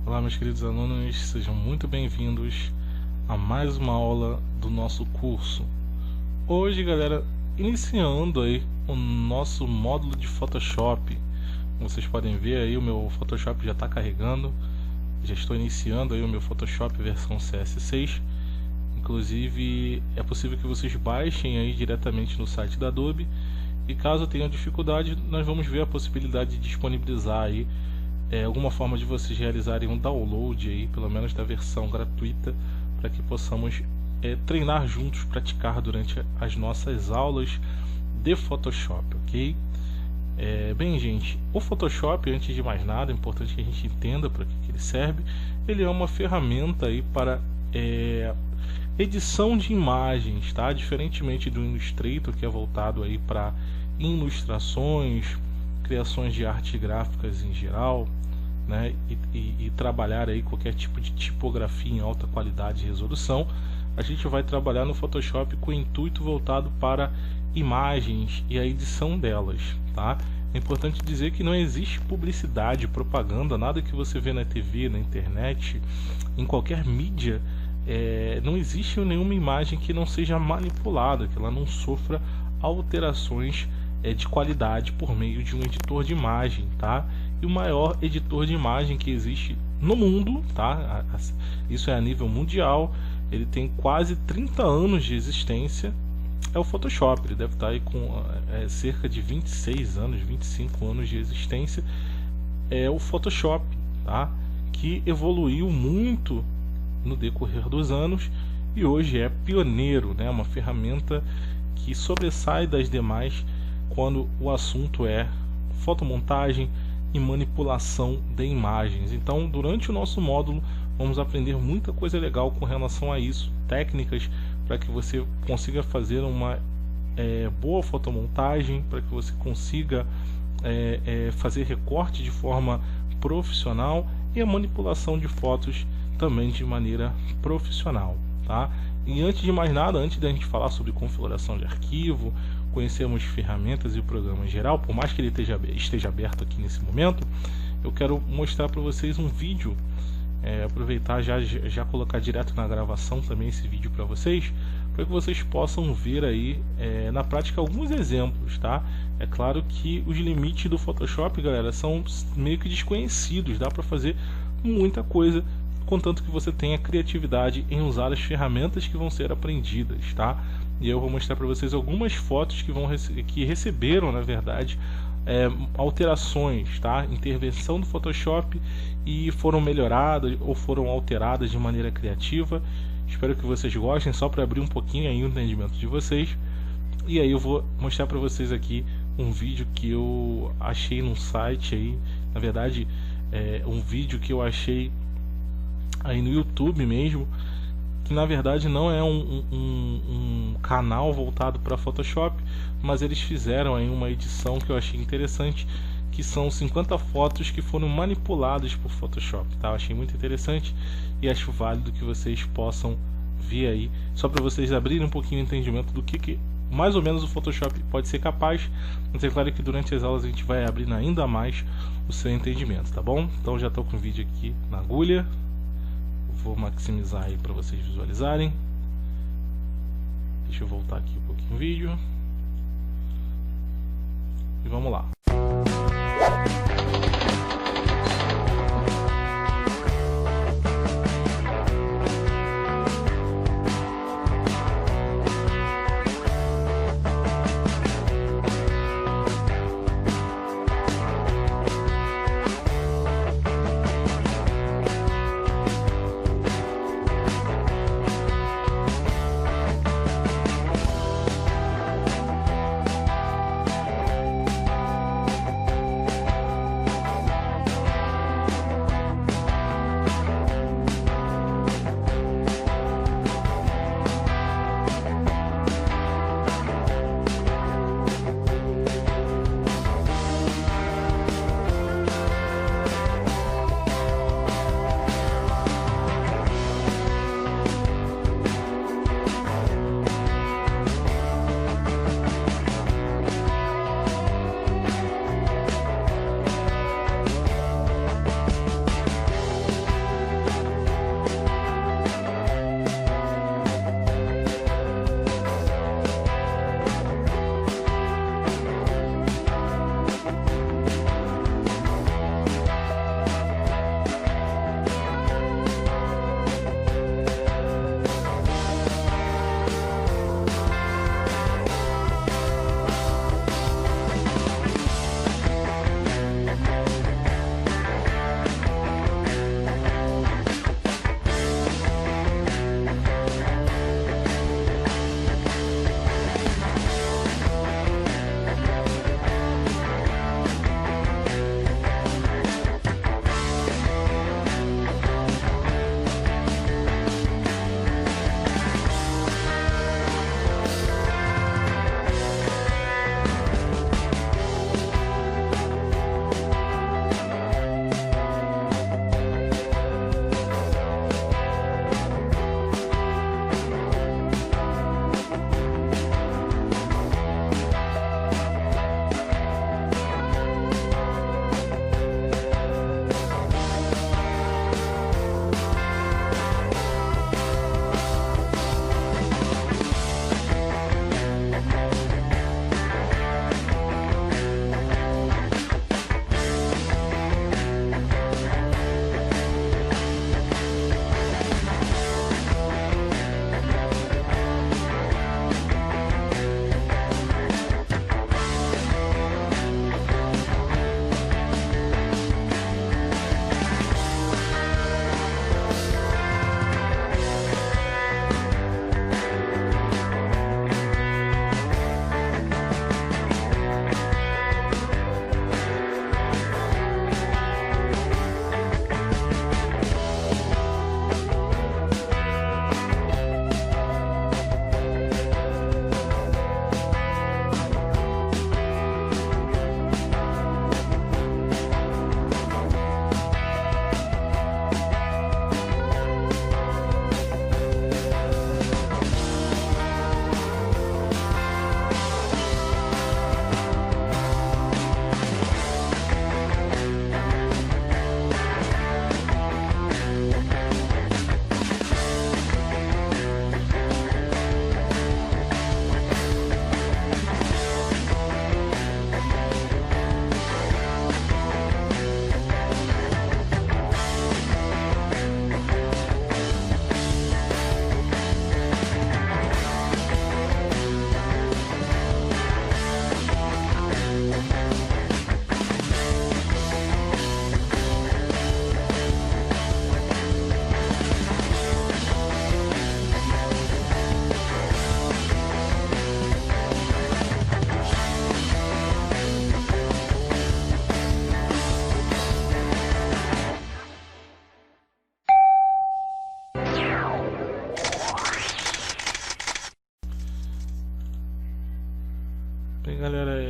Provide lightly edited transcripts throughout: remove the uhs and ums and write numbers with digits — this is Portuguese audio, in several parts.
Olá, meus queridos alunos, sejam muito bem-vindos a mais uma aula do nosso curso. Hoje, galera, iniciando aí o nosso módulo de Photoshop. Como vocês podem ver aí, o meu Photoshop já está carregando. Já estou iniciando aí o meu Photoshop versão CS6. Inclusive, é possível que vocês baixem aí diretamente no site da Adobe. E caso tenham dificuldade, nós vamos ver a possibilidade de disponibilizar aí alguma forma de vocês realizarem um download aí, pelo menos da versão gratuita, para que possamos treinar juntos, praticar durante as nossas aulas de Photoshop, ok? Bem, gente, o Photoshop, antes de mais nada, é importante que a gente entenda para que ele serve. Ele é uma ferramenta aí para edição de imagens, tá? Diferentemente do Illustrator, que é voltado aí para ilustrações, criações de artes gráficas em geral, né, e trabalhar aí qualquer tipo de tipografia em alta qualidade e resolução. A gente vai trabalhar no Photoshop com o intuito voltado para imagens e a edição delas, tá? É importante dizer que não existe publicidade, propaganda, nada que você vê na TV, na internet, em qualquer mídia. Não existe nenhuma imagem que não seja manipulada, que ela não sofra alterações de qualidade por meio de um editor de imagem, tá? E o maior editor de imagem que existe no mundo, tá? Isso é a nível mundial. Ele tem quase 30 anos de existência. É o Photoshop. Ele deve estar aí com cerca de 26 anos, 25 anos de existência. É o Photoshop, tá? Que evoluiu muito no decorrer dos anos e hoje é pioneiro, né? Uma ferramenta que sobressai das demais quando o assunto é fotomontagem e manipulação de imagens. Então, durante o nosso módulo, vamos aprender muita coisa legal com relação a isso, técnicas para que você consiga fazer uma boa fotomontagem, para que você consiga fazer recorte de forma profissional e a manipulação de fotos também de maneira profissional, tá? E antes de mais nada, antes da gente falar sobre configuração de arquivo, conhecermos ferramentas e o programa em geral, por mais que ele esteja aberto aqui nesse momento, eu quero mostrar para vocês um vídeo, aproveitar já colocar direto na gravação também esse vídeo para vocês, para que vocês possam ver aí na prática alguns exemplos, tá? É claro que os limites do Photoshop, galera, são meio que desconhecidos, dá para fazer muita coisa, contanto que você tenha criatividade em usar as ferramentas que vão ser aprendidas, tá? E eu vou mostrar para vocês algumas fotos que receberam, na verdade, alterações, tá? Intervenção do Photoshop e foram melhoradas ou foram alteradas de maneira criativa. Espero que vocês gostem, só para abrir um pouquinho aí o entendimento de vocês. E aí eu vou mostrar para vocês aqui um vídeo que eu achei num site aí, na verdade, um vídeo que eu achei aí no YouTube mesmo, que na verdade não é um canal voltado para Photoshop, mas eles fizeram aí uma edição que eu achei interessante, que são 50 fotos que foram manipuladas por Photoshop, tá? Eu achei muito interessante e acho válido que vocês possam ver aí, só para vocês abrirem um pouquinho o entendimento do que mais ou menos o Photoshop pode ser capaz. Mas é claro que durante as aulas a gente vai abrindo ainda mais o seu entendimento, tá bom? Então já estou com o vídeo aqui na agulha. Vou maximizar aí para vocês visualizarem. Deixa eu voltar aqui um pouquinho o vídeo. E vamos lá.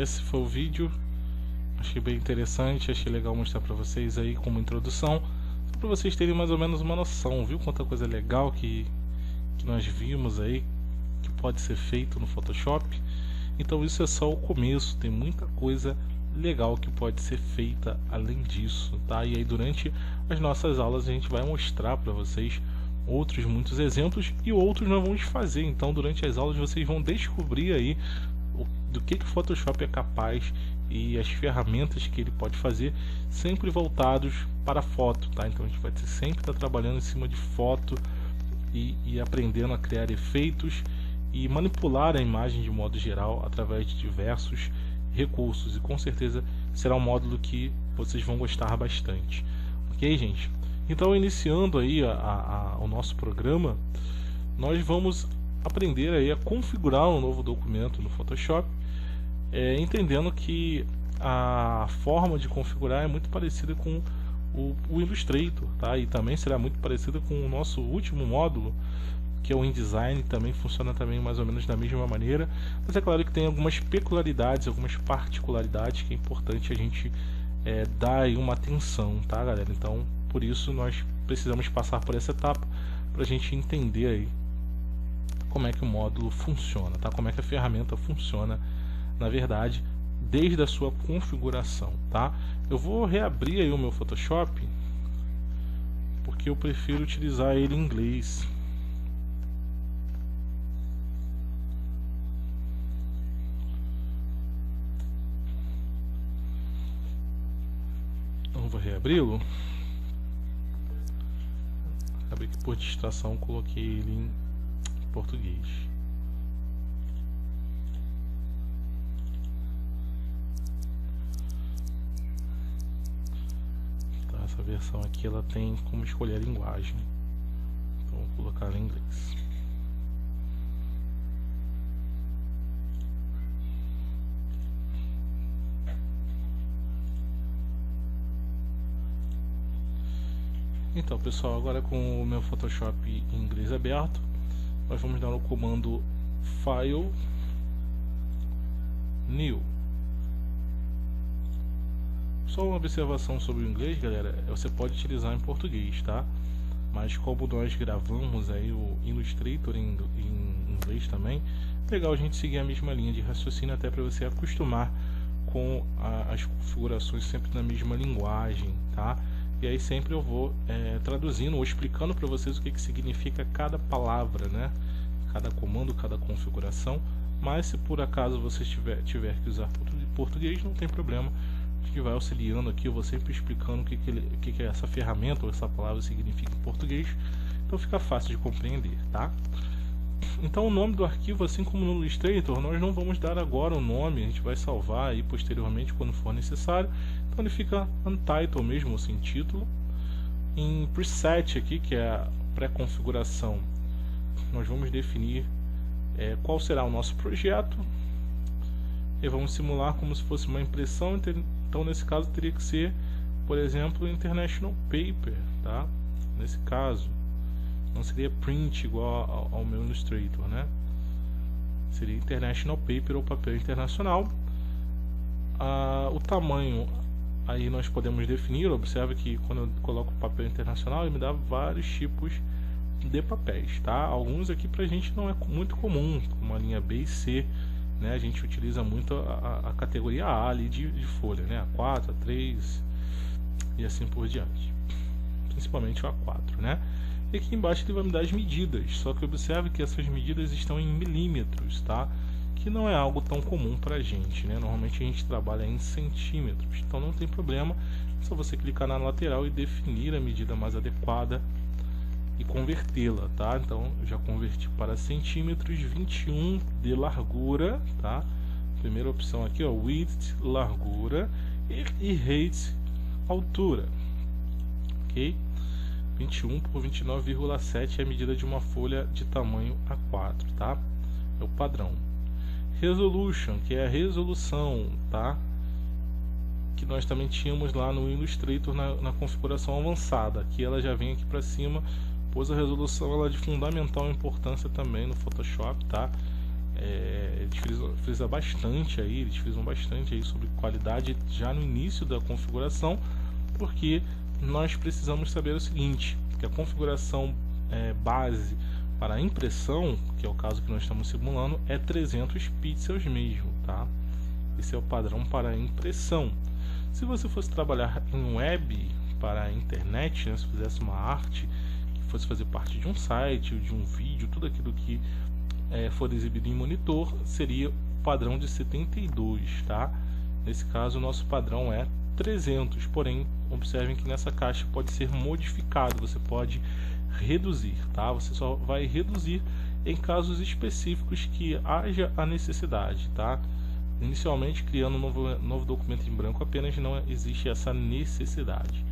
esse foi o vídeo. Achei bem interessante, achei legal mostrar para vocês aí como introdução, só para vocês terem mais ou menos uma noção, viu? Quanta coisa legal que nós vimos aí que pode ser feito no Photoshop. Então isso é só o começo, tem muita coisa legal que pode ser feita além disso, tá? E aí durante as nossas aulas a gente vai mostrar para vocês muitos exemplos e outros nós vamos fazer. Então durante as aulas vocês vão descobrir aí do que o Photoshop é capaz e as ferramentas que ele pode fazer, sempre voltados para foto, tá? Então a gente vai sempre estar trabalhando em cima de foto e aprendendo a criar efeitos e manipular a imagem de modo geral através de diversos recursos, e com certeza será um módulo que vocês vão gostar bastante, ok, gente? Então, iniciando aí o nosso programa, nós vamos aprender aí a configurar um novo documento no Photoshop, entendendo que a forma de configurar é muito parecida com o Illustrator, tá? E também será muito parecida com o nosso último módulo, que é o InDesign, que também funciona também mais ou menos da mesma maneira, mas é claro que tem algumas peculiaridades, algumas particularidades que é importante a gente dar aí uma atenção, tá, galera? Então, por isso nós precisamos passar por essa etapa para a gente entender aí como é que o módulo funciona, tá? Como é que a ferramenta funciona, na verdade, desde a sua configuração, tá? Eu vou reabrir aí o meu Photoshop porque eu prefiro utilizar ele em inglês. Então vou reabri-lo. Abri que por distração coloquei ele em português. Tá, essa versão aqui ela tem como escolher a linguagem, então vou colocar ela em inglês. Então, pessoal, agora com o meu Photoshop em inglês aberto, nós vamos dar o comando File, New. Só uma observação sobre o inglês, galera, você pode utilizar em português, tá? Mas como nós gravamos aí o Illustrator em inglês também, é legal a gente seguir a mesma linha de raciocínio até para você acostumar com as configurações sempre na mesma linguagem, tá? E aí sempre eu vou traduzindo ou explicando para vocês o que significa cada palavra, né? Cada comando, cada configuração. Mas se por acaso você tiver que usar português, não tem problema. A gente vai auxiliando aqui, eu vou sempre explicando o que essa ferramenta ou essa palavra significa em português. Então fica fácil de compreender, tá? Então o nome do arquivo, assim como no Illustrator, nós não vamos dar agora o nome, a gente vai salvar aí posteriormente quando for necessário. Então ele fica Untitled mesmo, ou sem título. Em Preset aqui, que é a pré-configuração, nós vamos definir qual será o nosso projeto. E vamos simular como se fosse uma impressão, então nesse caso teria que ser, por exemplo, International Paper, tá? Nesse caso não seria print igual ao meu Illustrator, né? Seria International Paper ou papel internacional. O tamanho aí nós podemos definir. Observe que quando eu coloco papel internacional ele me dá vários tipos de papéis, tá? Alguns aqui pra gente não é muito comum, como a linha B e C, né? A gente utiliza muito a categoria A ali de folha, né? A4, A3 e assim por diante, principalmente o A4, né? E aqui embaixo ele vai me dar as medidas, só que observe que essas medidas estão em milímetros, tá? Que não é algo tão comum pra gente, né? Normalmente a gente trabalha em centímetros, então não tem problema, é só você clicar na lateral e definir a medida mais adequada e convertê-la, tá? Então eu já converti para centímetros, 21 de largura, tá? Primeira opção aqui, ó, width, largura, e height, altura, ok? 21 por 29,7 é a medida de uma folha de tamanho A4, tá? É o padrão. Resolution, que é a resolução, tá? Que nós também tínhamos lá no Illustrator na configuração avançada. Aqui ela já vem aqui para cima, pois a resolução ela é de fundamental importância também no Photoshop, tá? Eles frisam bastante aí, eles frisam bastante aí sobre qualidade já no início da configuração, porque nós precisamos saber o seguinte, que a configuração base para a impressão, que é o caso que nós estamos simulando, é 300 pixels mesmo, tá? Esse é o padrão para a impressão. Se você fosse trabalhar em web para a internet, né, se fizesse uma arte que fosse fazer parte de um site, de um vídeo, tudo aquilo que for exibido em monitor, seria o padrão de 72, tá? Nesse caso, o nosso padrão é 300, porém, observem que nessa caixa pode ser modificado, você pode reduzir, tá? Você só vai reduzir em casos específicos que haja a necessidade, tá? Inicialmente, criando um novo documento em branco, apenas não existe essa necessidade.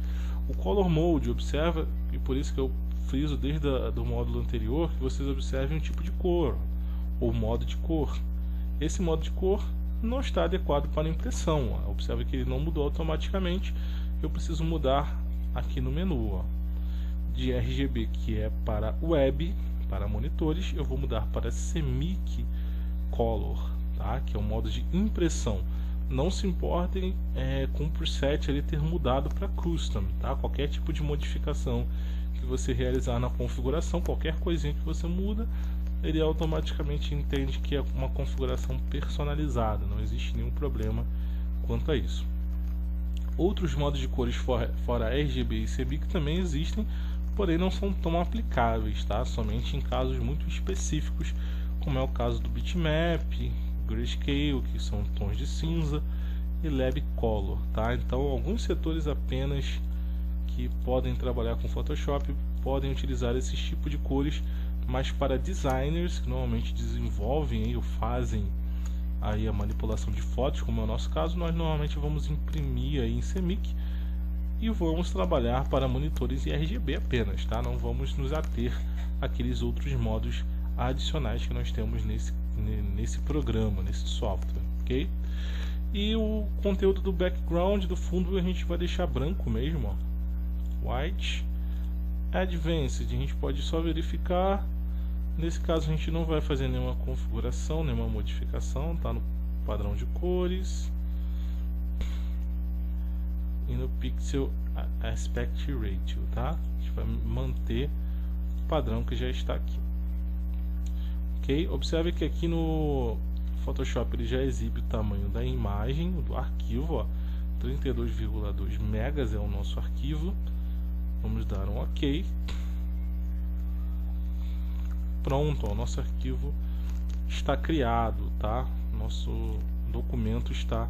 O Color Mode, observa, e por isso que eu friso desde do módulo anterior, que vocês observem um tipo de cor, ou modo de cor. Esse modo de cor não está adequado para a impressão. Observe que ele não mudou automaticamente. Eu preciso mudar aqui no menu, ó. De RGB, que é para web, para monitores, eu vou mudar para Semic Color, tá? Que é o modo de impressão. Não se importem com o preset ele ter mudado para Custom, tá? Qualquer tipo de modificação que você realizar na configuração, qualquer coisinha que você muda, ele automaticamente entende que é uma configuração personalizada, não existe nenhum problema quanto a isso. Outros modos de cores fora RGB e Semic também existem, porém não são tão aplicáveis, tá? Somente em casos muito específicos, como é o caso do Bitmap, Grayscale, que são tons de cinza, e Lab Color, tá? Então, alguns setores apenas que podem trabalhar com Photoshop podem utilizar esse tipo de cores, mas para designers que normalmente desenvolvem aí, ou fazem aí a manipulação de fotos, como é o nosso caso, nós normalmente vamos imprimir aí em Semic e vamos trabalhar para monitores em RGB apenas, tá? Não vamos nos ater àqueles outros modos adicionais que nós temos nesse programa, nesse software, ok? E o conteúdo do background, do fundo, a gente vai deixar branco mesmo, ó. White. Advanced, a gente pode só verificar. Nesse caso a gente não vai fazer nenhuma configuração, nenhuma modificação, tá no padrão de cores. E no Pixel Aspect Ratio, tá? A gente vai manter o padrão que já está aqui. Ok? Observe que aqui no Photoshop ele já exibe o tamanho da imagem, do arquivo, ó. 32,2 megas é o nosso arquivo. Vamos dar um OK. Pronto, o nosso arquivo está criado, tá? Nosso documento está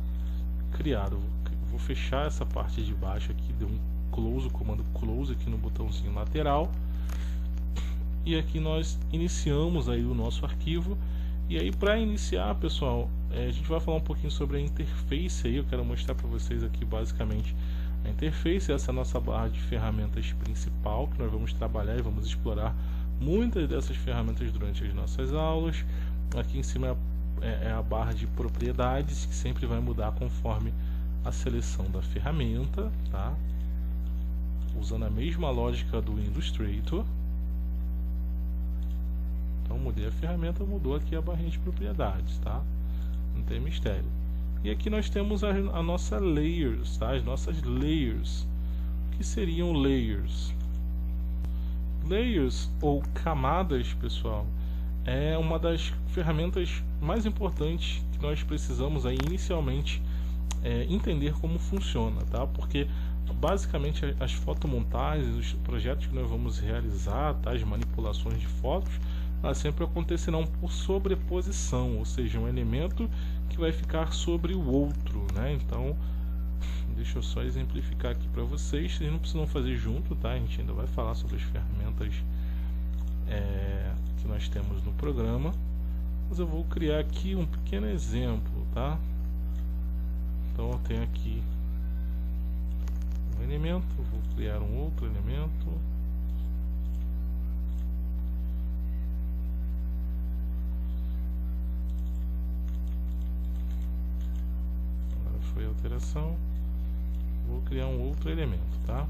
criado. Vou fechar essa parte de baixo aqui, deu um close, o comando close aqui no botãozinho lateral. E aqui nós iniciamos aí o nosso arquivo. E aí, para iniciar, pessoal, a gente vai falar um pouquinho sobre a interface aí. Eu quero mostrar para vocês aqui basicamente a interface. Essa é a nossa barra de ferramentas principal, que nós vamos trabalhar e vamos explorar muitas dessas ferramentas durante as nossas aulas. Aqui em cima é a barra de propriedades, que sempre vai mudar conforme a seleção da ferramenta, tá? Usando a mesma lógica do Illustrator. Então mudei a ferramenta, mudou aqui a barrinha de propriedades, tá? Não tem mistério. E aqui nós temos a nossa layers, tá? As nossas layers. O que seriam layers? Layers ou camadas, pessoal, é uma das ferramentas mais importantes que nós precisamos aí inicialmente entender como funciona, tá? Porque basicamente as fotomontagens, os projetos que nós vamos realizar, tá? As manipulações de fotos, elas sempre acontecerão por sobreposição, ou seja, um elemento que vai ficar sobre o outro, né? Então, deixa eu só exemplificar aqui para vocês. Vocês não precisam fazer junto, tá? A gente ainda vai falar sobre as ferramentas que nós temos no programa, mas eu vou criar aqui um pequeno exemplo, tá? Então eu tenho aqui um elemento, eu vou criar um outro elemento. Agora foi a alteração. Vou criar um outro elemento, tá?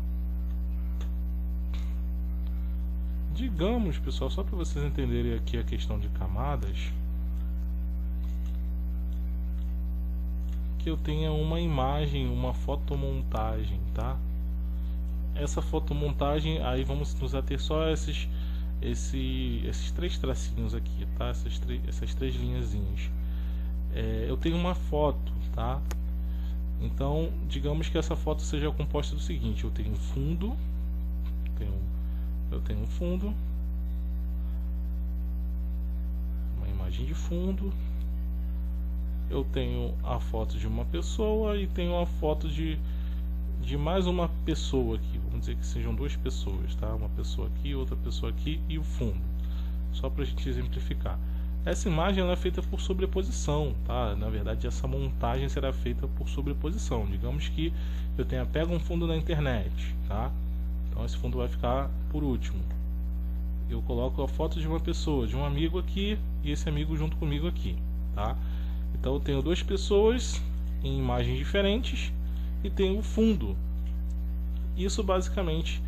Digamos, pessoal, só para vocês entenderem aqui a questão de camadas, que eu tenha uma imagem, uma fotomontagem, tá? Essa fotomontagem, aí vamos nos ater só a esses três tracinhos aqui, tá? Essas três linhazinhas. Eu tenho uma foto, tá? Então, digamos que essa foto seja composta do seguinte: eu tenho um fundo, eu tenho um fundo, uma imagem de fundo, eu tenho a foto de uma pessoa e tenho a foto de mais uma pessoa aqui. Vamos dizer que sejam duas pessoas, tá? Uma pessoa aqui, outra pessoa aqui e o fundo. Só para a gente exemplificar. Essa imagem ela é feita por sobreposição, tá? Na verdade, essa montagem será feita por sobreposição. Digamos que eu pego um fundo na internet, tá? Então esse fundo vai ficar por último. Eu coloco a foto de uma pessoa, de um amigo aqui e esse amigo junto comigo aqui, tá? Então eu tenho duas pessoas em imagens diferentes e tenho o fundo. Isso basicamente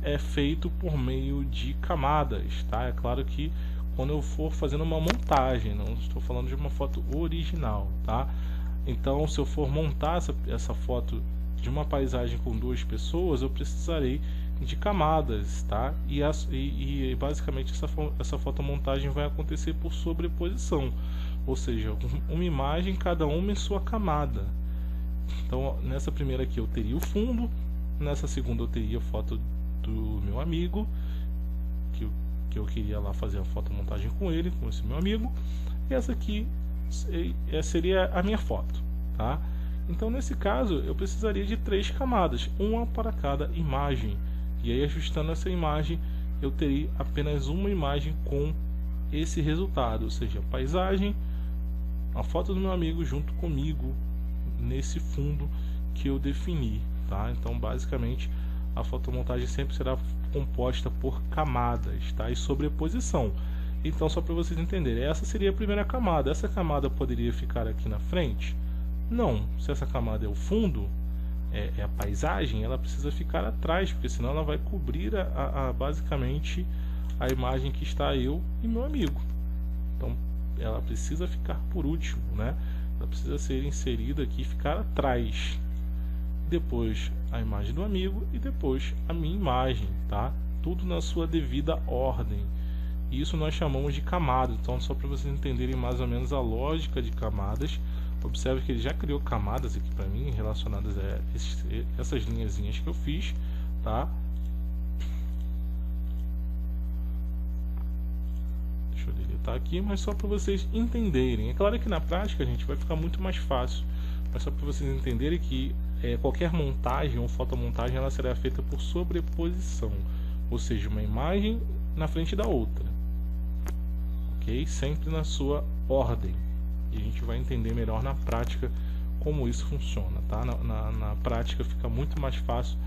é feito por meio de camadas, tá? É claro que quando eu for fazendo uma montagem, não estou falando de uma foto original, tá? Então, se eu for montar essa foto de uma paisagem com duas pessoas, eu precisarei de camadas, tá? E basicamente essa fotomontagem vai acontecer por sobreposição, ou seja, uma imagem cada uma em sua camada. Então, nessa primeira aqui eu teria o fundo, nessa segunda eu teria a foto do meu amigo, que eu queria lá fazer a fotomontagem com ele, com esse meu amigo, e essa aqui seria a minha foto, tá? Então, nesse caso, eu precisaria de três camadas, uma para cada imagem, e aí ajustando essa imagem, eu teria apenas uma imagem com esse resultado, ou seja, a paisagem, a foto do meu amigo junto comigo, nesse fundo que eu defini, tá? Então, basicamente, a fotomontagem sempre será composta por camadas, tá? E sobreposição. Então, só para vocês entenderem, essa seria a primeira camada. Essa camada poderia ficar aqui na frente? Não. Se essa camada é o fundo, é a paisagem, ela precisa ficar atrás, porque senão ela vai cobrir basicamente a imagem que está eu e meu amigo. Então, ela precisa ficar por último, né? Ela precisa ser inserida aqui e ficar atrás. Depois a imagem do amigo e depois a minha imagem, tá? Tudo na sua devida ordem. Isso nós chamamos de camada. Então, só para vocês entenderem mais ou menos a lógica de camadas, observe que ele já criou camadas aqui para mim relacionadas a essas linhazinhas que eu fiz, tá? Deixa eu deletar aqui, mas só para vocês entenderem. É claro que na prática a gente vai ficar muito mais fácil, mas só para vocês entenderem que qualquer montagem ou fotomontagem ela será feita por sobreposição, ou seja, uma imagem na frente da outra, ok? Sempre na sua ordem, e a gente vai entender melhor na prática como isso funciona, tá? Na prática fica muito mais fácil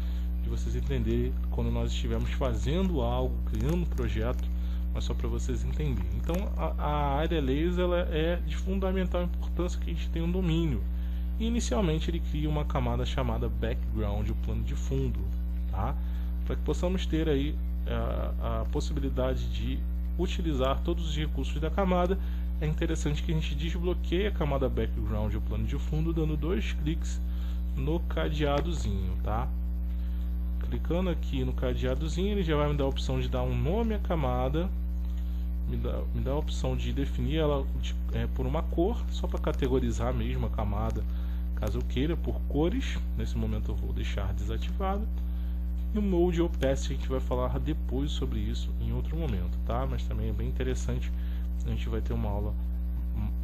de vocês entenderem quando nós estivermos fazendo algo, criando um projeto, mas só para vocês entenderem. Então a área laser ela é de fundamental importância que a gente tenha um domínio. E inicialmente ele cria uma camada chamada background, o plano de fundo, tá? Para que possamos ter aí a possibilidade de utilizar todos os recursos da camada, é interessante que a gente desbloqueie a camada background, o plano de fundo, dando 2 cliques no cadeadozinho, tá? Clicando aqui no cadeadozinho, ele já vai me dar a opção de dar um nome à camada, me dá a opção de definir ela por uma cor, só para categorizar mesmo a camada, caso eu queira, por cores. Nesse momento eu vou deixar desativado. E o Mode Opacity a gente vai falar depois sobre isso em outro momento, tá? Mas também é bem interessante, a gente vai ter uma aula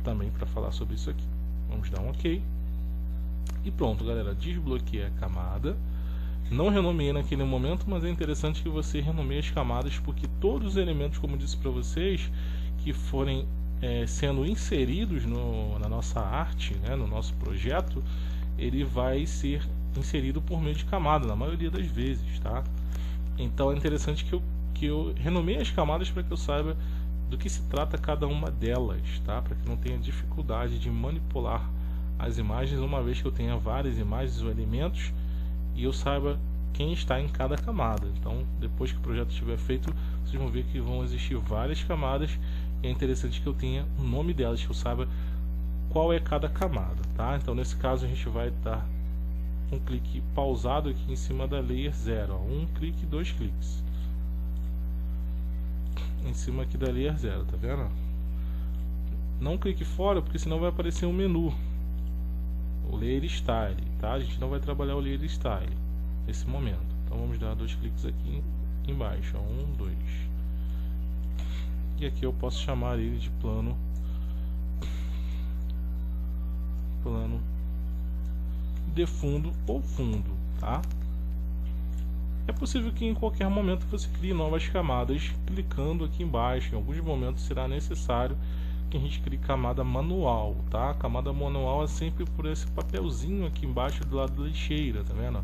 também para falar sobre isso aqui. Vamos dar um OK. E pronto, galera, desbloqueei a camada. Não renomeei naquele momento, mas é interessante que você renomeie as camadas, porque todos os elementos, como eu disse para vocês, que forem sendo inseridos na nossa arte, né, no nosso projeto, ele vai ser inserido por meio de camada, na maioria das vezes, tá? Então é interessante que eu renomeie as camadas para que eu saiba do que se trata cada uma delas, tá? Para que não tenha dificuldade de manipular as imagens, uma vez que eu tenha várias imagens ou elementos e eu saiba quem está em cada camada. Então, depois que o projeto estiver feito, vocês vão ver que vão existir várias camadas, e é interessante que eu tenha o nome delas, que eu saiba qual é cada camada, tá? Então nesse caso a gente vai dar um clique pausado aqui em cima da layer 0, ó, um clique, 2 cliques em cima aqui da layer 0, tá vendo? Não clique fora, porque senão vai aparecer um menu, o layer style, tá? A gente não vai trabalhar o layer style nesse momento. Então vamos dar 2 cliques aqui embaixo, ó, 1, 2. E aqui eu posso chamar ele de plano de fundo ou fundo, tá? É possível que em qualquer momento você crie novas camadas clicando aqui embaixo. Em alguns momentos será necessário que a gente crie camada manual, tá? A camada manual é sempre por esse papelzinho aqui embaixo do lado da lixeira, tá vendo?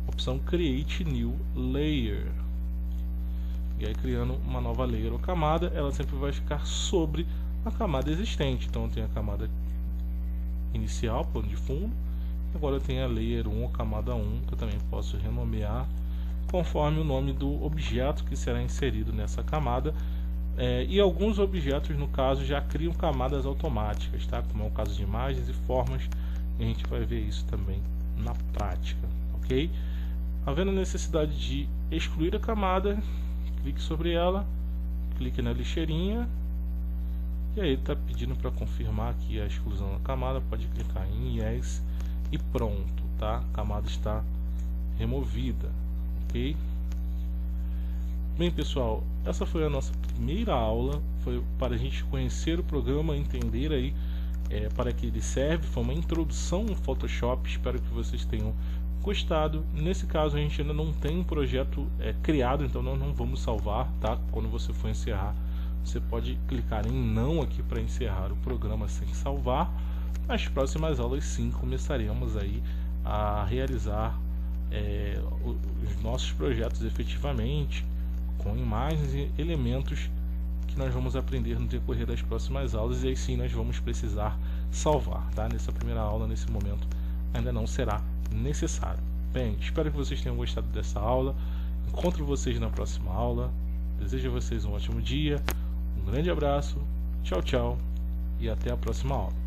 Opção Create New Layer. E aí, criando uma nova layer ou camada, ela sempre vai ficar sobre a camada existente. Então eu tenho a camada inicial, plano de fundo. Agora eu tenho a layer 1 ou camada 1, que eu também posso renomear conforme o nome do objeto que será inserido nessa camada. E alguns objetos, no caso, já criam camadas automáticas, tá? Como é o caso de imagens e formas, e a gente vai ver isso também na prática, ok? Havendo a necessidade de excluir a camada, clique sobre ela, clique na lixeirinha, e aí está pedindo para confirmar aqui a exclusão da camada. Pode clicar em Yes e pronto, tá? A camada está removida, ok? Bem, pessoal, essa foi a nossa primeira aula, foi para a gente conhecer o programa, entender aí para que ele serve. Foi uma introdução no Photoshop, espero que vocês tenham gostado. Nesse caso a gente ainda não tem um projeto criado, então nós não vamos salvar, tá? Quando você for encerrar, você pode clicar em não aqui para encerrar o programa sem salvar. Nas próximas aulas sim, começaremos aí a realizar os nossos projetos efetivamente, com imagens e elementos que nós vamos aprender no decorrer das próximas aulas, e aí sim nós vamos precisar salvar, tá? Nessa primeira aula, nesse momento, ainda não será necessário. Bem, espero que vocês tenham gostado dessa aula. Encontro vocês na próxima aula. Desejo a vocês um ótimo dia, um grande abraço, tchau, tchau, e até a próxima aula.